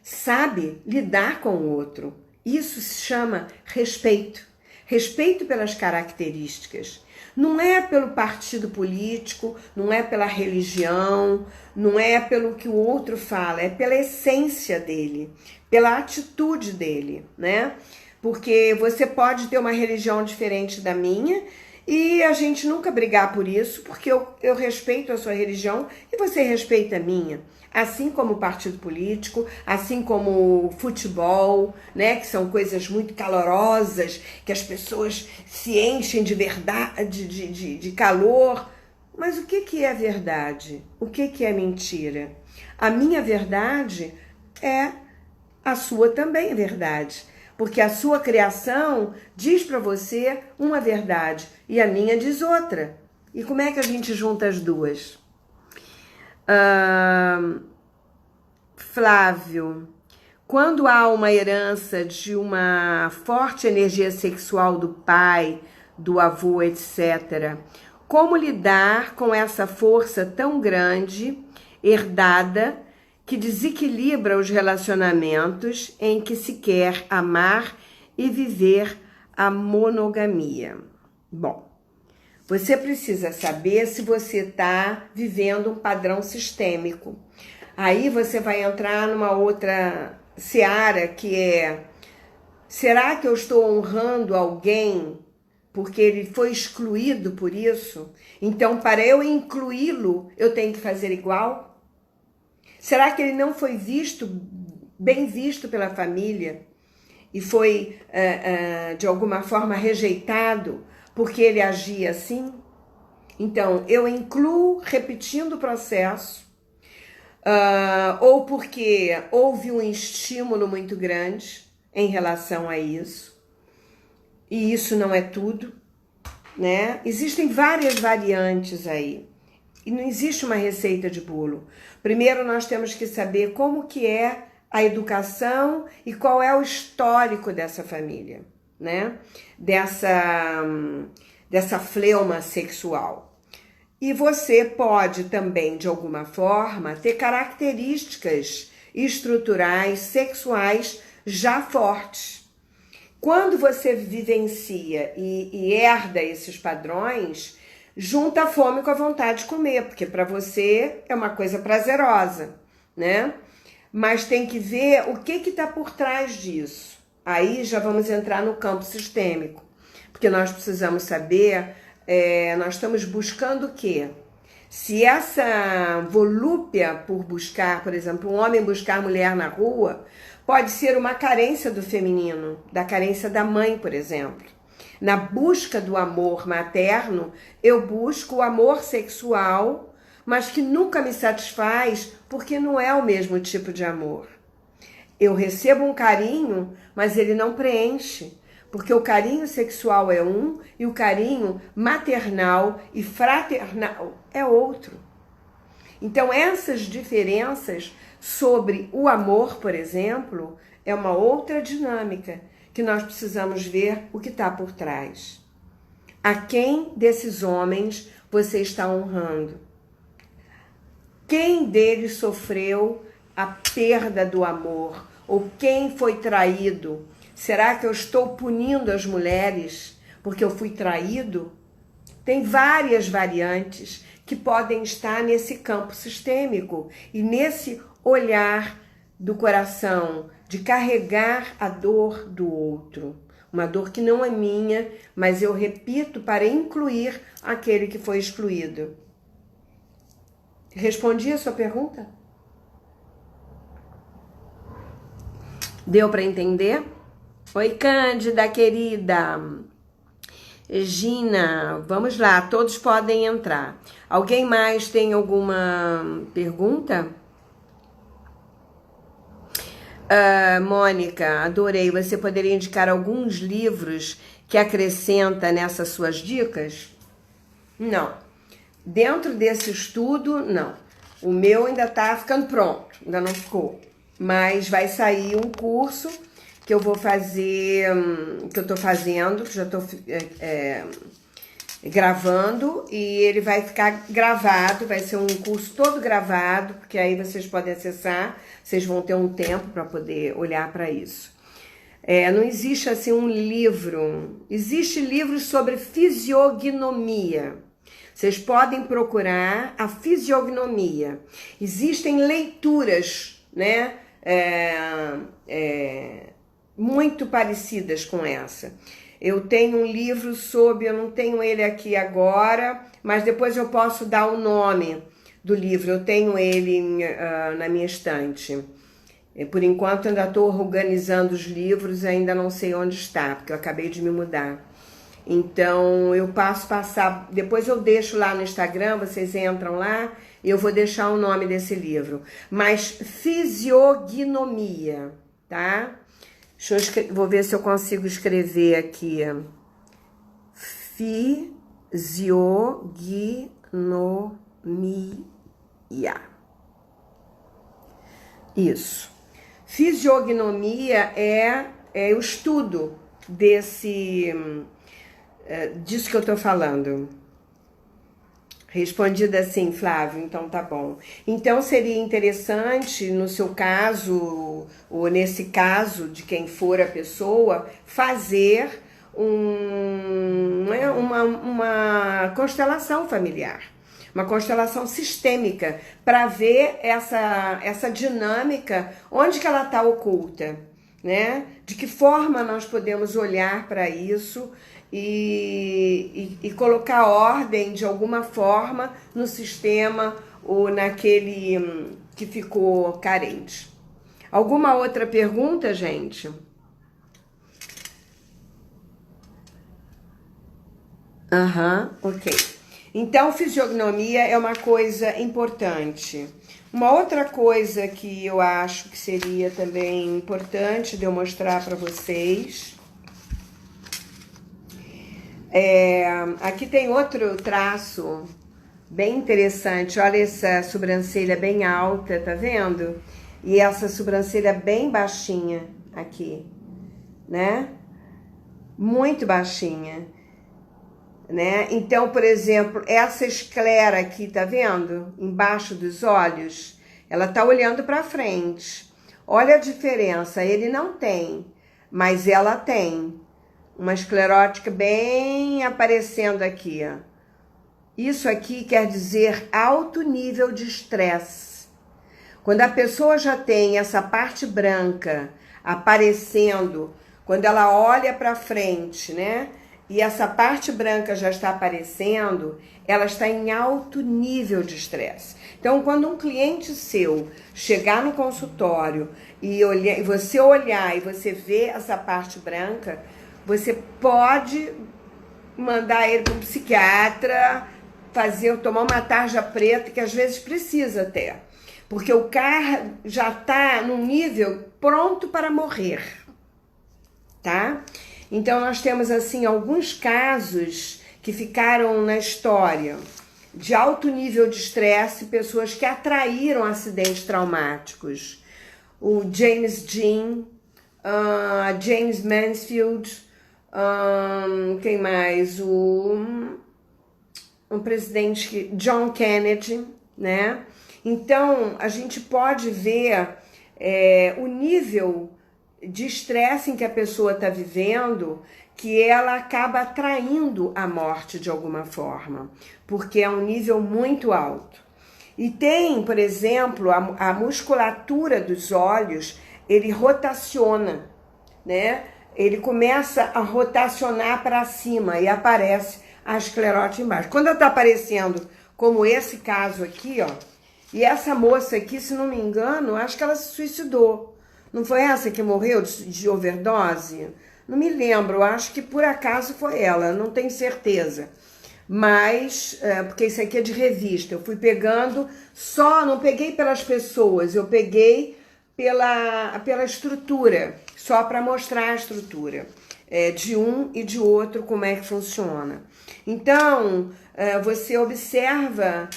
sabe lidar com o outro. Isso se chama respeito. Respeito pelas características. Não é pelo partido político, não é pela religião, não é pelo que o outro fala, é pela essência dele, pela atitude dele, né? Porque você pode ter uma religião diferente da minha e a gente nunca brigar por isso, porque eu respeito a sua religião e você respeita a minha. Assim como o partido político, assim como o futebol, né, que são coisas muito calorosas, que as pessoas se enchem de verdade, de calor. Mas o que é verdade? O que é mentira? A minha verdade é a sua também verdade, porque a sua criação diz para você uma verdade e a minha diz outra. E como é que a gente junta as duas? Flávio, quando há uma herança de uma forte energia sexual do pai, do avô, etc., como lidar com essa força tão grande, herdada, que desequilibra os relacionamentos em que se quer amar e viver a monogamia? Bom, você precisa saber se você está vivendo um padrão sistêmico. Aí você vai entrar numa outra seara que será que eu estou honrando alguém porque ele foi excluído por isso? Então, para eu incluí-lo, eu tenho que fazer igual? Será que ele não foi bem visto pela família e foi, de alguma forma, rejeitado porque ele agia assim? Então, eu incluo repetindo o processo, ou porque houve um estímulo muito grande em relação a isso, e isso não é tudo, né? Existem várias variantes aí, e não existe uma receita de bolo. Primeiro nós temos que saber como que é a educação e qual é o histórico dessa família, né? Dessa fleuma sexual. E você pode também, de alguma forma, ter características estruturais, sexuais já fortes. Quando você vivencia e herda esses padrões, junta a fome com a vontade de comer, porque para você é uma coisa prazerosa, né? Mas tem que ver o que está por trás disso. Aí já vamos entrar no campo sistêmico, porque nós precisamos saber, nós estamos buscando o quê? Se essa volúpia por buscar, por exemplo, um homem buscar mulher na rua, pode ser uma carência do feminino, da carência da mãe, por exemplo. Na busca do amor materno, eu busco o amor sexual, mas que nunca me satisfaz porque não é o mesmo tipo de amor. Eu recebo um carinho, mas ele não preenche, porque o carinho sexual é um e o carinho maternal e fraternal é outro. Então essas diferenças sobre o amor, por exemplo, é uma outra dinâmica que nós precisamos ver o que está por trás. A quem desses homens você está honrando? Quem deles sofreu a perda do amor? Ou quem foi traído? Será que eu estou punindo as mulheres porque eu fui traído? Tem várias variantes que podem estar nesse campo sistêmico e nesse olhar do coração, de carregar a dor do outro. Uma dor que não é minha, mas eu repito para incluir aquele que foi excluído. Respondi a sua pergunta? Deu para entender? Oi, Cândida, querida. Gina, vamos lá, todos podem entrar. Alguém mais tem alguma pergunta? Mônica, adorei. Você poderia indicar alguns livros que acrescenta nessas suas dicas? Não. Dentro desse estudo, não. O meu ainda está ficando pronto, ainda não ficou. Mas vai sair um curso que eu vou fazer, que eu estou fazendo, que já estou gravando, e ele vai ficar gravado, vai ser um curso todo gravado, porque aí vocês podem acessar, vocês vão ter um tempo para poder olhar para isso. Não existe assim um livro, existe livros sobre fisiognomia. Vocês podem procurar a fisiognomia. Existem leituras, né, muito parecidas com essa. Eu tenho um livro sobre, eu não tenho ele aqui agora, mas depois eu posso dar o nome do livro. Eu tenho ele na minha estante. Por enquanto ainda estou organizando os livros, ainda não sei onde está, porque eu acabei de me mudar. Então eu passo passar, depois eu deixo lá no Instagram, vocês entram lá e eu vou deixar o nome desse livro. Mas fisiognomia, tá? Vou ver se eu consigo escrever aqui. Fisiognomia. Isso. Fisiognomia é o estudo disso que eu tô falando. Respondida assim, Flávio, então tá bom. Então seria interessante, no seu caso, ou nesse caso de quem for a pessoa, fazer uma constelação familiar, uma constelação sistêmica, para ver essa dinâmica, onde que ela está oculta, né? De que forma nós podemos olhar para isso e colocar ordem de alguma forma no sistema ou naquele que ficou carente. Alguma outra pergunta, gente? Ok. Então, fisiognomia é uma coisa importante. Uma outra coisa que eu acho que seria também importante de eu mostrar para vocês. Aqui tem outro traço bem interessante. Olha essa sobrancelha bem alta, tá vendo? E essa sobrancelha bem baixinha aqui, né? Muito baixinha, né? Então, por exemplo, essa esclera aqui, tá vendo? Embaixo dos olhos, ela tá olhando para frente. Olha a diferença, ele não tem, mas ela tem. Uma esclerótica bem aparecendo aqui, ó. Isso aqui quer dizer alto nível de estresse. Quando a pessoa já tem essa parte branca aparecendo, quando ela olha para frente, né? e essa parte branca já está aparecendo, ela está em alto nível de estresse. Então, quando um cliente seu chegar no consultório e você olhar e você ver essa parte branca, você pode mandar ele para um psiquiatra, tomar uma tarja preta, que às vezes precisa até. Porque o cara já está num nível pronto para morrer, tá? Então, nós temos, assim, alguns casos que ficaram na história de alto nível de estresse, pessoas que atraíram acidentes traumáticos. O James Dean, James Mansfield, quem mais? Um presidente, John Kennedy, né? Então, a gente pode ver o nível de estresse em que a pessoa está vivendo, que ela acaba atraindo a morte de alguma forma, porque é um nível muito alto. E tem, por exemplo, a musculatura dos olhos, ele rotaciona, né? Ele começa a rotacionar para cima e aparece a esclerose embaixo. Quando ela está aparecendo, como esse caso aqui, ó, e essa moça aqui, se não me engano, acho que ela se suicidou. Não foi essa que morreu de overdose? Não me lembro, acho que por acaso foi ela, não tenho certeza. Mas, porque isso aqui é de revista, eu fui pegando não peguei pelas pessoas, eu peguei pela estrutura, só para mostrar a estrutura de um e de outro, como é que funciona. Então, você observa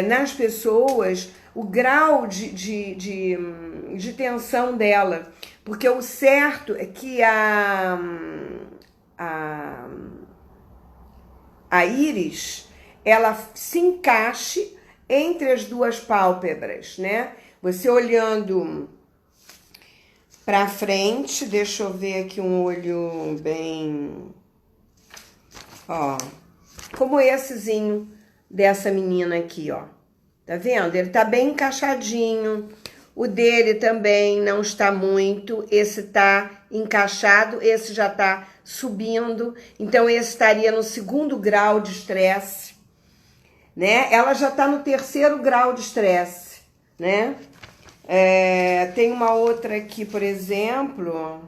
nas pessoas o grau de tensão dela, porque o certo é que a íris, ela se encaixe entre as duas pálpebras, né? Você olhando pra frente, deixa eu ver aqui um olho bem, ó, como essezinho dessa menina aqui, ó. Tá vendo? Ele tá bem encaixadinho. O dele também não está muito. Esse tá encaixado, esse já tá subindo. Então, esse estaria no 2º grau de estresse, né? Ela já tá no 3º grau de estresse, né? Tem uma outra aqui, por exemplo,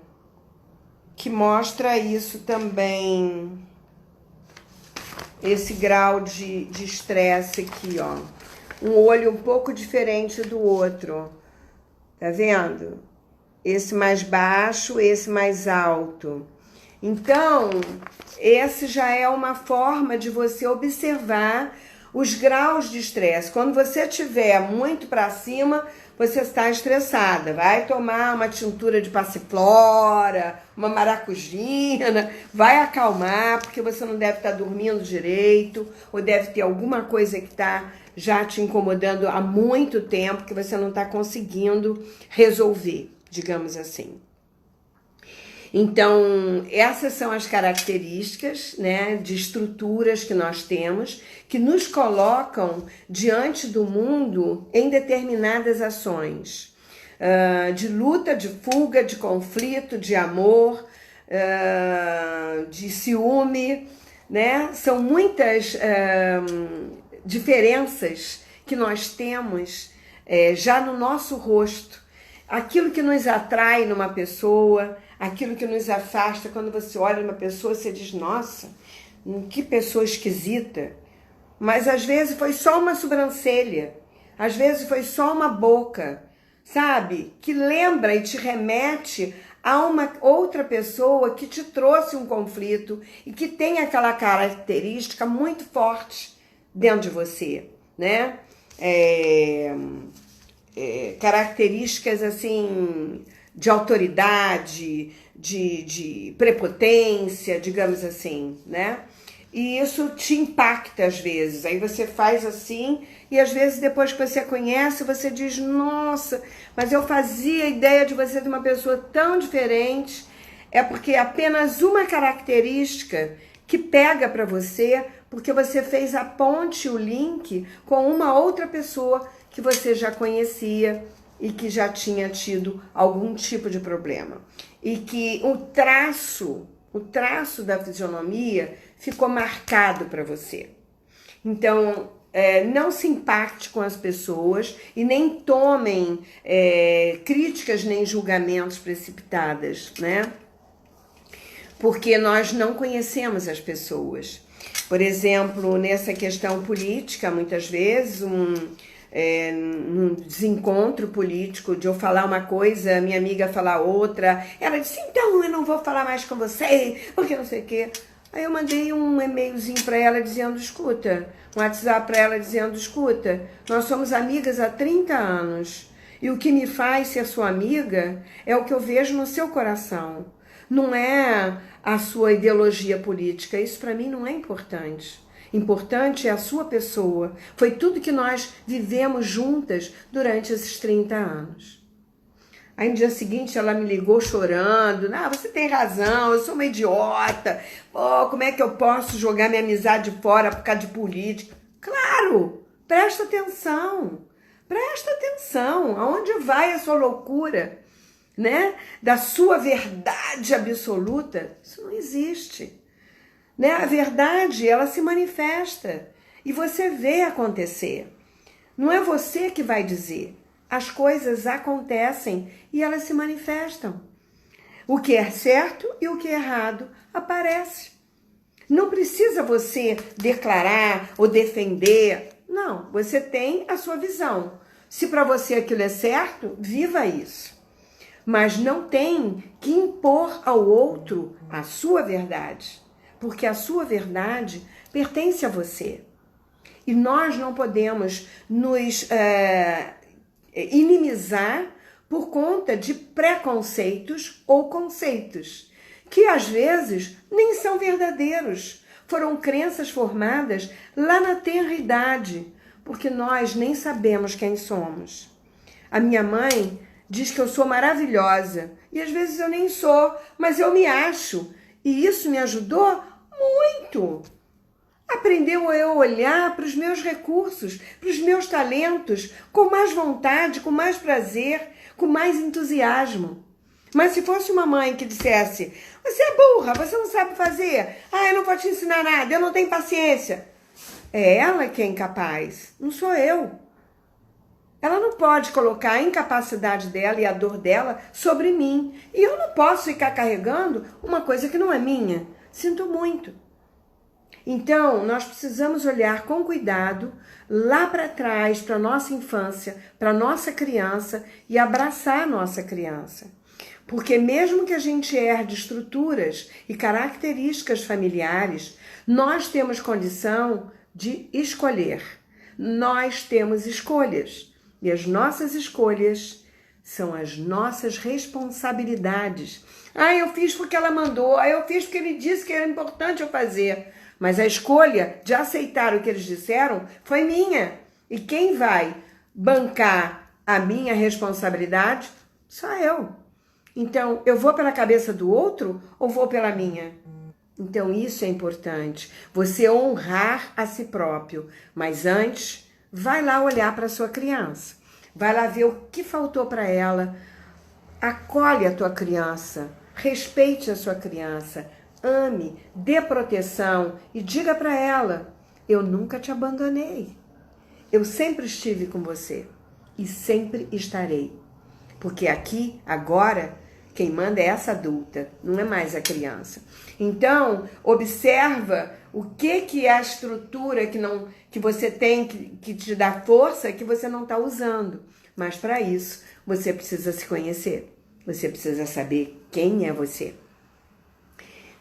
que mostra isso também. Esse grau de estresse aqui, ó. Um olho um pouco diferente do outro. Tá vendo? Esse mais baixo, esse mais alto. Então, esse já é uma forma de você observar os graus de estresse. Quando você estiver muito para cima, você está estressada. Vai tomar uma tintura de passiflora, uma maracujina, vai acalmar, porque você não deve estar dormindo direito, ou deve ter alguma coisa que está já te incomodando há muito tempo, que você não está conseguindo resolver, digamos assim. Então, essas são as características, né, de estruturas que nós temos, que nos colocam diante do mundo em determinadas ações. De luta, de fuga, de conflito, de amor, de ciúme, né? São muitas diferenças que nós temos já no nosso rosto. Aquilo que nos atrai numa pessoa, aquilo que nos afasta. Quando você olha uma pessoa, você diz, nossa, que pessoa esquisita. Mas às vezes foi só uma sobrancelha, às vezes foi só uma boca, sabe? Que lembra e te remete a uma outra pessoa que te trouxe um conflito e que tem aquela característica muito forte dentro de você, né? Características assim de autoridade, de prepotência, digamos assim, né? E isso te impacta às vezes. Aí você faz assim e às vezes depois que você conhece, você diz, nossa, mas eu fazia ideia de você de uma pessoa tão diferente. É porque é apenas uma característica que pega para você, porque você fez a ponte, o link com uma outra pessoa que você já conhecia e que já tinha tido algum tipo de problema. E que o traço O traço da fisionomia ficou marcado para você. Então, não se impacte com as pessoas e nem tomem críticas nem julgamentos precipitadas, né? Porque nós não conhecemos as pessoas. Por exemplo, nessa questão política, muitas vezes, num desencontro político, de eu falar uma coisa, minha amiga falar outra, ela disse, então eu não vou falar mais com você, porque não sei o quê. Aí eu mandei um e-mailzinho para ela dizendo, escuta, um WhatsApp para ela dizendo, escuta, nós somos amigas há 30 anos e o que me faz ser sua amiga é o que eu vejo no seu coração. Não é a sua ideologia política, isso para mim não é importante. Importante é a sua pessoa. Foi tudo que nós vivemos juntas durante esses 30 anos. Aí no dia seguinte ela me ligou chorando. Você tem razão, eu sou uma idiota. Pô, como é que eu posso jogar minha amizade fora por causa de política? Claro, presta atenção. Presta atenção. Aonde vai a sua loucura? Né? Da sua verdade absoluta? Isso não existe. Né? A verdade, ela se manifesta e você vê acontecer. Não é você que vai dizer. As coisas acontecem e elas se manifestam. O que é certo e o que é errado aparece. Não precisa você declarar ou defender. Não, você tem a sua visão. Se para você aquilo é certo, viva isso. Mas não tem que impor ao outro a sua verdade. Porque a sua verdade pertence a você. E nós não podemos nos inimizar por conta de preconceitos ou conceitos, que às vezes nem são verdadeiros. Foram crenças formadas lá na tenra idade, porque nós nem sabemos quem somos. A minha mãe diz que eu sou maravilhosa, e às vezes eu nem sou, mas eu me acho. E isso me ajudou muito. Aprendeu eu olhar para os meus recursos, para os meus talentos, com mais vontade, com mais prazer, com mais entusiasmo. Mas se fosse uma mãe que dissesse, você é burra, você não sabe fazer, eu não vou te ensinar nada, eu não tenho paciência. É ela que é incapaz, não sou eu. Ela não pode colocar a incapacidade dela e a dor dela sobre mim. E eu não posso ficar carregando uma coisa que não é minha. Sinto muito. Então, nós precisamos olhar com cuidado lá para trás, para a nossa infância, para a nossa criança e abraçar a nossa criança. Porque mesmo que a gente herde estruturas e características familiares, nós temos condição de escolher. Nós temos escolhas. E as nossas escolhas são as nossas responsabilidades. Eu fiz porque ela mandou, eu fiz porque ele disse que era importante eu fazer. Mas a escolha de aceitar o que eles disseram foi minha. E quem vai bancar a minha responsabilidade? Só eu. Então, eu vou pela cabeça do outro ou vou pela minha? Então, isso é importante. Você honrar a si próprio. Mas antes, vai lá olhar para a sua criança. Vai lá ver o que faltou para ela. Acolhe a tua criança. Respeite a sua criança. Ame, dê proteção e diga para ela, eu nunca te abandonei. Eu sempre estive com você e sempre estarei. Porque aqui, agora, quem manda é essa adulta, não é mais a criança. Então, observa o que é a estrutura que você tem, que te dá força, que você não está usando. Mas para isso, você precisa se conhecer. Você precisa saber quem é você.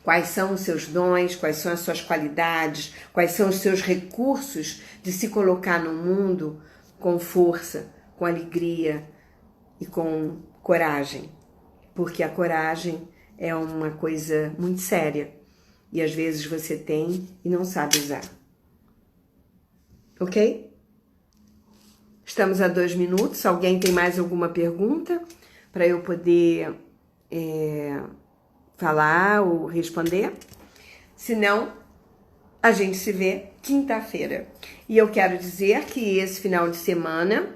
Quais são os seus dons, quais são as suas qualidades, quais são os seus recursos de se colocar no mundo com força, com alegria e com coragem. Porque a coragem é uma coisa muito séria e às vezes você tem e não sabe usar. Ok? Estamos a 2 minutos. Alguém tem mais alguma pergunta para eu poder falar ou responder? Se não, a gente se vê quinta-feira. E eu quero dizer que esse final de semana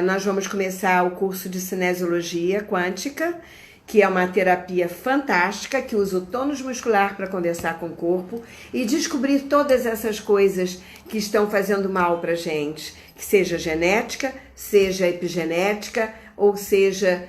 nós vamos começar o curso de Cinesiologia Quântica que é uma terapia fantástica, que usa o tônus muscular para conversar com o corpo e descobrir todas essas coisas que estão fazendo mal para a gente, que seja genética, seja epigenética, ou seja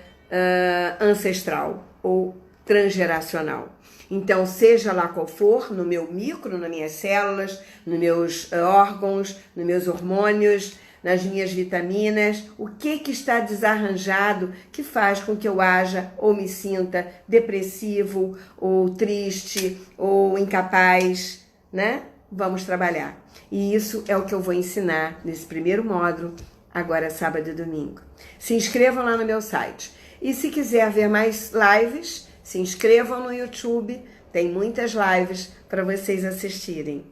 ancestral ou transgeracional. Então, seja lá qual for, no meu micro, nas minhas células, nos meus órgãos, nos meus hormônios, nas minhas vitaminas, o que está desarranjado que faz com que eu haja ou me sinta depressivo, ou triste, ou incapaz, né? Vamos trabalhar. E isso é o que eu vou ensinar nesse primeiro módulo, agora sábado e domingo. Se inscrevam lá no meu site. E se quiser ver mais lives, se inscrevam no YouTube, tem muitas lives para vocês assistirem.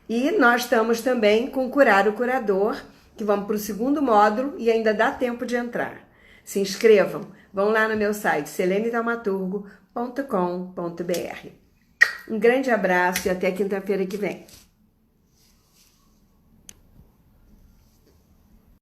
E nós estamos também com Curar o Curador, que vamos para o segundo módulo e ainda dá tempo de entrar. Se inscrevam, vão lá no meu site, selenetaumaturgo.com.br. Um grande abraço e até quinta-feira que vem.